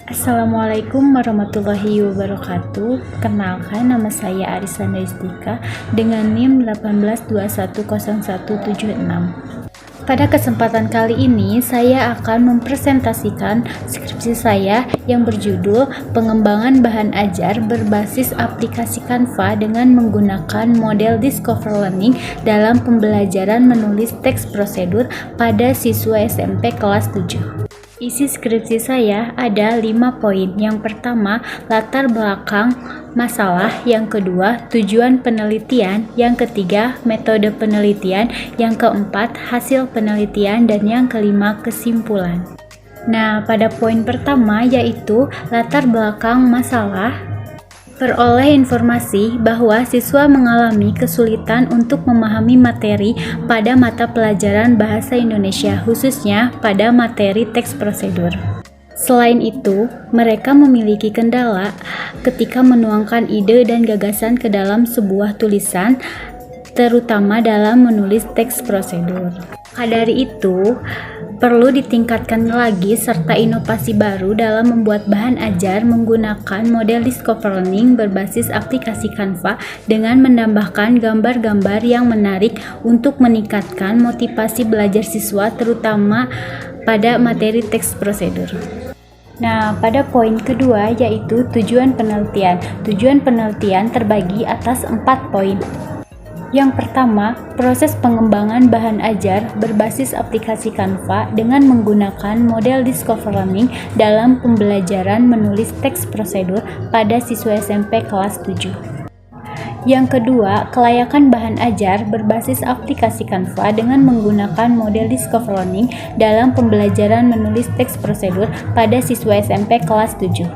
Assalamualaikum warahmatullahi wabarakatuh. Kenalkan, nama saya Arisanda Istika dengan NIM 18210176. Pada kesempatan kali ini, saya akan mempresentasikan skripsi saya yang berjudul Pengembangan Bahan Ajar Berbasis Aplikasi Canva dengan menggunakan model Discover Learning dalam pembelajaran menulis teks prosedur pada siswa SMP kelas 7. Isi skripsi saya ada 5 poin. Yang pertama, latar belakang masalah. Yang kedua, tujuan penelitian. Yang ketiga, metode penelitian. Yang keempat, hasil penelitian. Dan yang kelima, kesimpulan. Nah, pada poin pertama yaitu latar belakang masalah. Peroleh informasi bahwa siswa mengalami kesulitan untuk memahami materi pada mata pelajaran bahasa Indonesia, khususnya pada materi teks prosedur. Selain itu, mereka memiliki kendala ketika menuangkan ide dan gagasan ke dalam sebuah tulisan, terutama dalam menulis teks prosedur. Dari itu, perlu ditingkatkan lagi serta inovasi baru dalam membuat bahan ajar menggunakan model Discover Learning berbasis aplikasi Canva dengan menambahkan gambar-gambar yang menarik untuk meningkatkan motivasi belajar siswa terutama pada materi teks prosedur. Nah, pada poin kedua yaitu tujuan penelitian. Tujuan penelitian terbagi atas 4 poin. Yang pertama, proses pengembangan bahan ajar berbasis aplikasi Canva dengan menggunakan model Discover Learning dalam pembelajaran menulis teks prosedur pada siswa SMP kelas 7. Yang kedua, kelayakan bahan ajar berbasis aplikasi Canva dengan menggunakan model Discover Learning dalam pembelajaran menulis teks prosedur pada siswa SMP kelas 7.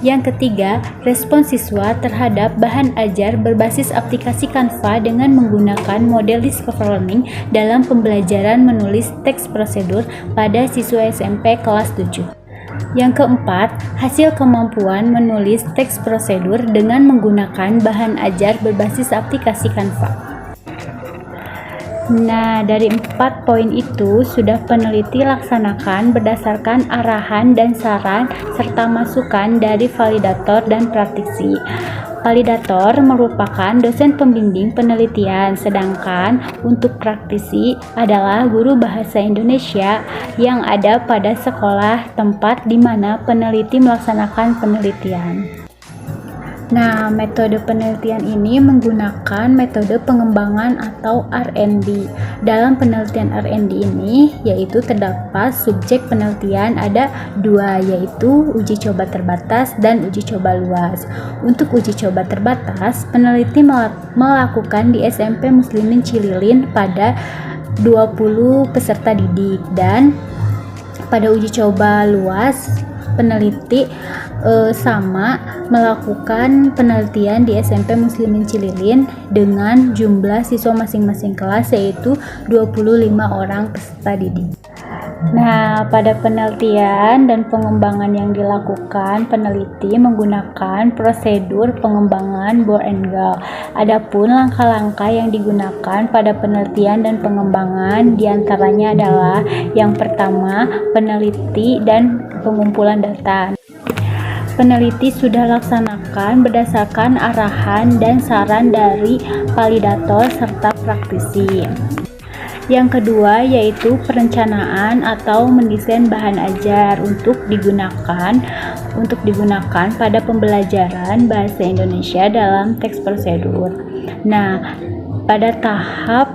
Yang ketiga, respon siswa terhadap bahan ajar berbasis aplikasi Canva dengan menggunakan model Discover Learning dalam pembelajaran menulis teks prosedur pada siswa SMP kelas 7. Yang keempat, hasil kemampuan menulis teks prosedur dengan menggunakan bahan ajar berbasis aplikasi Canva. Nah, dari 4 poin itu sudah peneliti laksanakan berdasarkan arahan dan saran serta masukan dari validator dan praktisi. Validator merupakan dosen pembimbing penelitian, sedangkan untuk praktisi adalah guru bahasa Indonesia yang ada pada sekolah tempat di mana peneliti melaksanakan penelitian. Nah, metode penelitian ini menggunakan metode pengembangan atau R&D. Dalam penelitian R&D ini, yaitu terdapat subjek penelitian ada 2, yaitu uji coba terbatas dan uji coba luas. Untuk uji coba terbatas, peneliti melakukan di SMP Muslimin Cililin pada 20 peserta didik, dan pada uji coba luas, peneliti sama melakukan penelitian di SMP Muslimin Cililin dengan jumlah siswa masing-masing kelas yaitu 25 orang peserta didik. Nah, pada penelitian dan pengembangan yang dilakukan, peneliti menggunakan prosedur pengembangan Bohr and Gall. Adapun langkah-langkah yang digunakan pada penelitian dan pengembangan diantaranya adalah yang pertama, peneliti dan pengumpulan data. Peneliti sudah laksanakan berdasarkan arahan dan saran dari validator serta praktisi. Yang kedua yaitu perencanaan atau mendesain bahan ajar untuk digunakan pada pembelajaran bahasa Indonesia dalam teks prosedur. Nah, pada tahap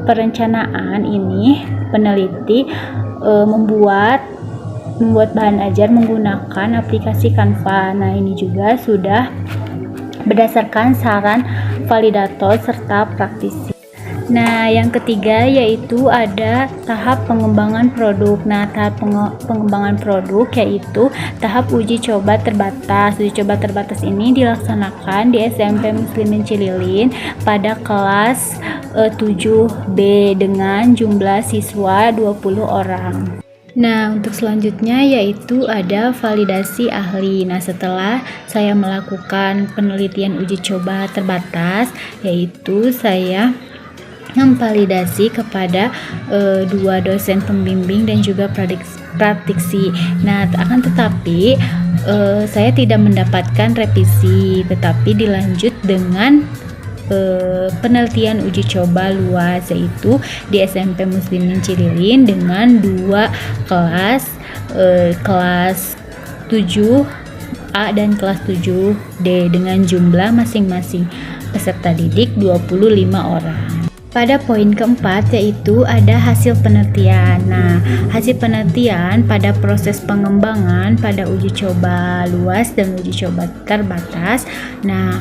perencanaan ini peneliti membuat bahan ajar menggunakan aplikasi Canva. Nah, ini juga sudah berdasarkan saran validator serta praktisi. Nah, yang ketiga yaitu ada tahap pengembangan produk. Nah, tahap pengembangan produk yaitu tahap uji coba terbatas. Uji coba terbatas ini dilaksanakan di SMP Muslimin Cililin pada kelas 7B dengan jumlah siswa 20 orang. Nah, untuk selanjutnya yaitu ada validasi ahli. Nah, setelah saya melakukan penelitian uji coba terbatas, yaitu saya memvalidasi kepada dua dosen pembimbing dan juga praktisi. Nah, akan tetapi saya tidak mendapatkan revisi, tetapi dilanjut dengan penelitian uji coba luas, yaitu di SMP Muslimin Cililin dengan dua kelas, kelas 7A dan kelas 7D dengan jumlah masing-masing peserta didik 25 orang. Pada poin keempat yaitu ada hasil penelitian. Nah, hasil penelitian pada proses pengembangan pada uji coba luas dan uji coba terbatas. Nah,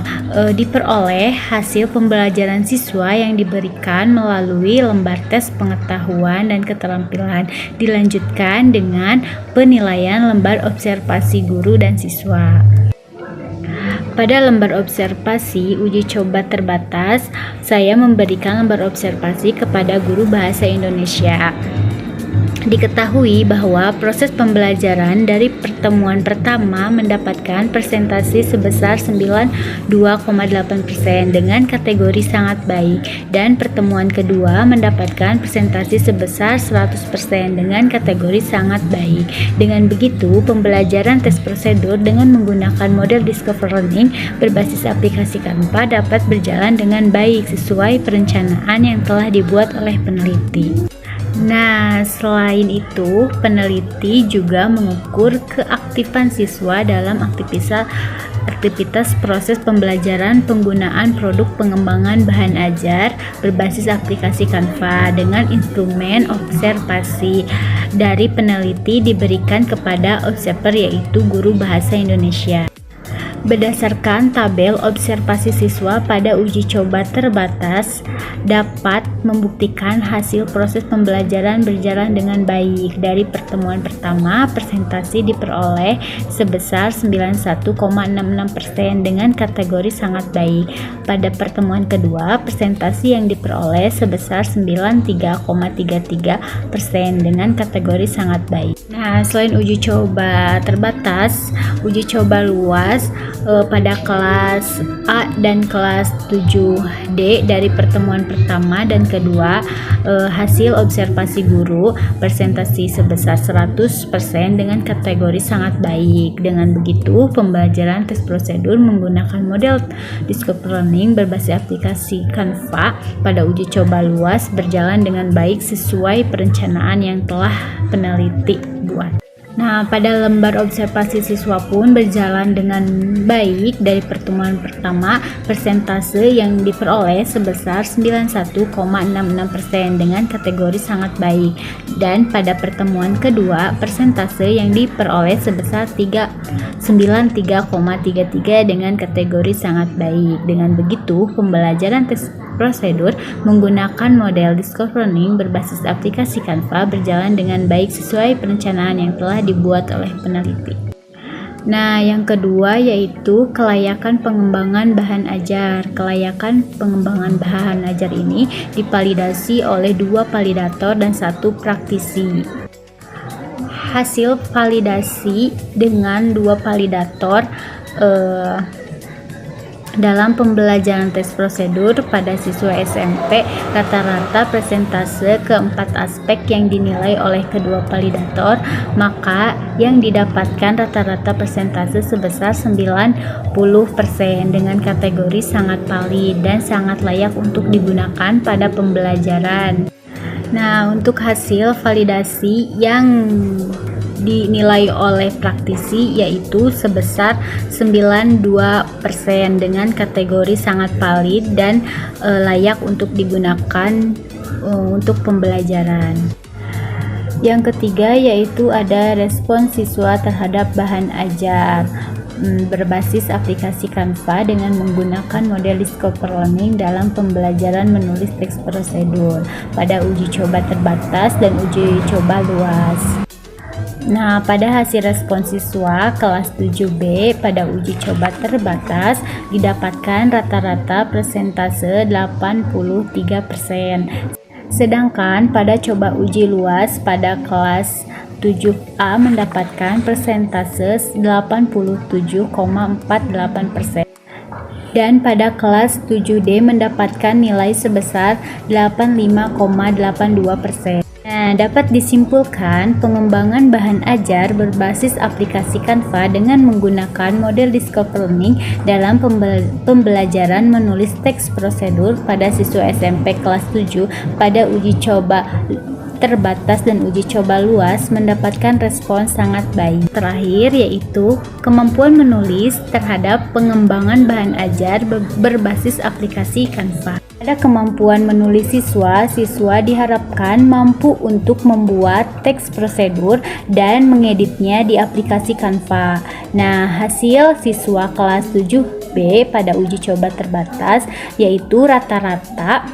diperoleh hasil pembelajaran siswa yang diberikan melalui lembar tes pengetahuan dan keterampilan. Dilanjutkan dengan penilaian lembar observasi guru dan siswa. Pada lembar observasi uji coba terbatas, saya memberikan lembar observasi kepada guru bahasa Indonesia. Diketahui bahwa proses pembelajaran dari pertemuan pertama mendapatkan persentase sebesar 92,8% dengan kategori sangat baik, dan pertemuan kedua mendapatkan persentase sebesar 100% dengan kategori sangat baik. Dengan begitu, pembelajaran tes prosedur dengan menggunakan model Discover Learning berbasis aplikasi Canva dapat berjalan dengan baik sesuai perencanaan yang telah dibuat oleh peneliti. Nah, selain itu, peneliti juga mengukur keaktifan siswa dalam aktivitas proses pembelajaran penggunaan produk pengembangan bahan ajar berbasis aplikasi Canva dengan instrumen observasi dari peneliti diberikan kepada observer, yaitu guru bahasa Indonesia. Berdasarkan tabel observasi siswa pada uji coba terbatas dapat membuktikan hasil proses pembelajaran berjalan dengan baik. Dari pertemuan pertama, persentase diperoleh sebesar 91,66% dengan kategori sangat baik. Pada pertemuan kedua, persentase yang diperoleh sebesar 93,33% dengan kategori sangat baik. Nah, selain uji coba terbatas, uji coba luas pada kelas A dan kelas 7D dari pertemuan pertama dan kedua, hasil observasi guru persentase sebesar 100% dengan kategori sangat baik. Dengan begitu, pembelajaran tes prosedur menggunakan model Discover Learning berbasis aplikasi Canva pada uji coba luas berjalan dengan baik sesuai perencanaan yang telah peneliti buat. Nah, pada lembar observasi siswa pun berjalan dengan baik. Dari pertemuan pertama, persentase yang diperoleh sebesar 91,66% dengan kategori sangat baik. Dan pada pertemuan kedua, persentase yang diperoleh sebesar 93,33% dengan kategori sangat baik. Dengan begitu, pembelajaran tes prosedur menggunakan model Discover Learning berbasis aplikasi Canva berjalan dengan baik sesuai perencanaan yang telah dibuat oleh peneliti. Nah, yang kedua yaitu kelayakan pengembangan bahan ajar. Kelayakan pengembangan bahan ajar ini divalidasi oleh 2 validator dan 1 praktisi. Hasil validasi dengan 2 validator dalam pembelajaran tes prosedur pada siswa SMP, rata-rata persentase keempat aspek yang dinilai oleh kedua validator, maka yang didapatkan rata-rata persentase sebesar 90% dengan kategori sangat valid dan sangat layak untuk digunakan pada pembelajaran. Nah, untuk hasil validasi yang dinilai oleh praktisi yaitu sebesar 92% dengan kategori sangat valid dan layak untuk digunakan untuk pembelajaran. Yang ketiga yaitu ada respon siswa terhadap bahan ajar berbasis aplikasi Canva dengan menggunakan model Discover Learning dalam pembelajaran menulis teks prosedur pada uji coba terbatas dan uji coba luas. Nah, pada hasil respon siswa kelas 7B pada uji coba terbatas didapatkan rata-rata persentase 83%. Sedangkan pada coba uji luas pada kelas 7A mendapatkan persentase 87,48%. dan pada kelas 7D mendapatkan nilai sebesar 85,82%. Nah, dapat disimpulkan pengembangan bahan ajar berbasis aplikasi Canva dengan menggunakan model Discover Learning dalam pembelajaran menulis teks prosedur pada siswa SMP kelas 7 pada uji coba terbatas dan uji coba luas mendapatkan respons sangat baik. Terakhir yaitu kemampuan menulis terhadap pengembangan bahan ajar berbasis aplikasi Canva. Pada kemampuan menulis siswa diharapkan mampu untuk membuat teks prosedur dan mengeditnya di aplikasi Canva. Nah, hasil siswa kelas 7B pada uji coba terbatas yaitu rata-rata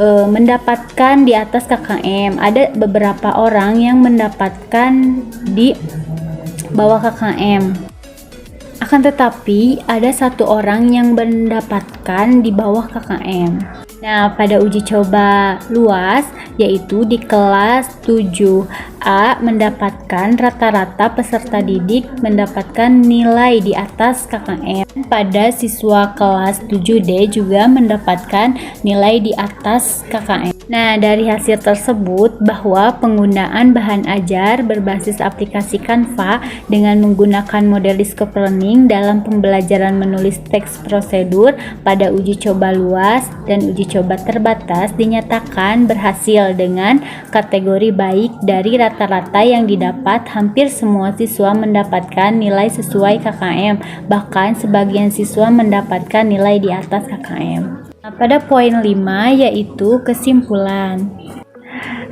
mendapatkan di atas KKM. Ada beberapa orang yang mendapatkan di bawah KKM. Akan tetapi ada satu orang yang mendapatkan di bawah KKM. Nah, pada uji coba luas yaitu di kelas 7A mendapatkan rata-rata peserta didik mendapatkan nilai di atas KKM. Pada siswa kelas 7D juga mendapatkan nilai di atas KKM. Nah, dari hasil tersebut bahwa penggunaan bahan ajar berbasis aplikasi Canva dengan menggunakan model Discover Learning dalam pembelajaran menulis teks prosedur pada uji coba luas dan uji coba terbatas dinyatakan berhasil dengan kategori baik. Dari rata-rata yang didapat, hampir semua siswa mendapatkan nilai sesuai KKM, bahkan sebagian siswa mendapatkan nilai di atas KKM. Nah, pada poin 5 yaitu kesimpulan.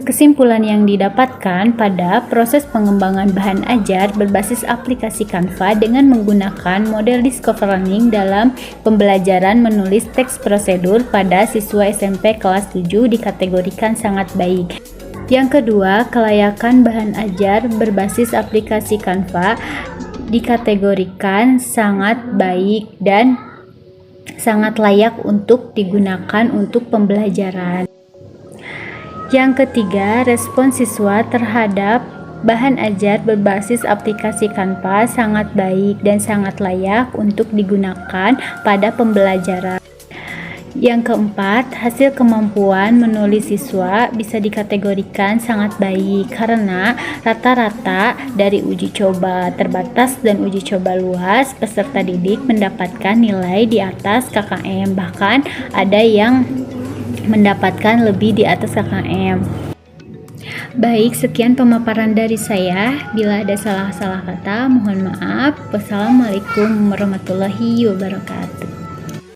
Kesimpulan yang didapatkan pada proses pengembangan bahan ajar berbasis aplikasi Canva dengan menggunakan model Discover Learning dalam pembelajaran menulis teks prosedur pada siswa SMP kelas 7 dikategorikan sangat baik. Yang kedua, kelayakan bahan ajar berbasis aplikasi Canva dikategorikan sangat baik dan sangat layak untuk digunakan untuk pembelajaran. Yang ketiga, respon siswa terhadap bahan ajar berbasis aplikasi Canva sangat baik dan sangat layak untuk digunakan pada pembelajaran. Yang keempat, hasil kemampuan menulis siswa bisa dikategorikan sangat baik karena rata-rata dari uji coba terbatas dan uji coba luas peserta didik mendapatkan nilai di atas KKM, bahkan ada yang mendapatkan lebih di atas KKM. Baik, sekian pemaparan dari saya. Bila ada salah-salah kata, mohon maaf. Wassalamualaikum warahmatullahi wabarakatuh.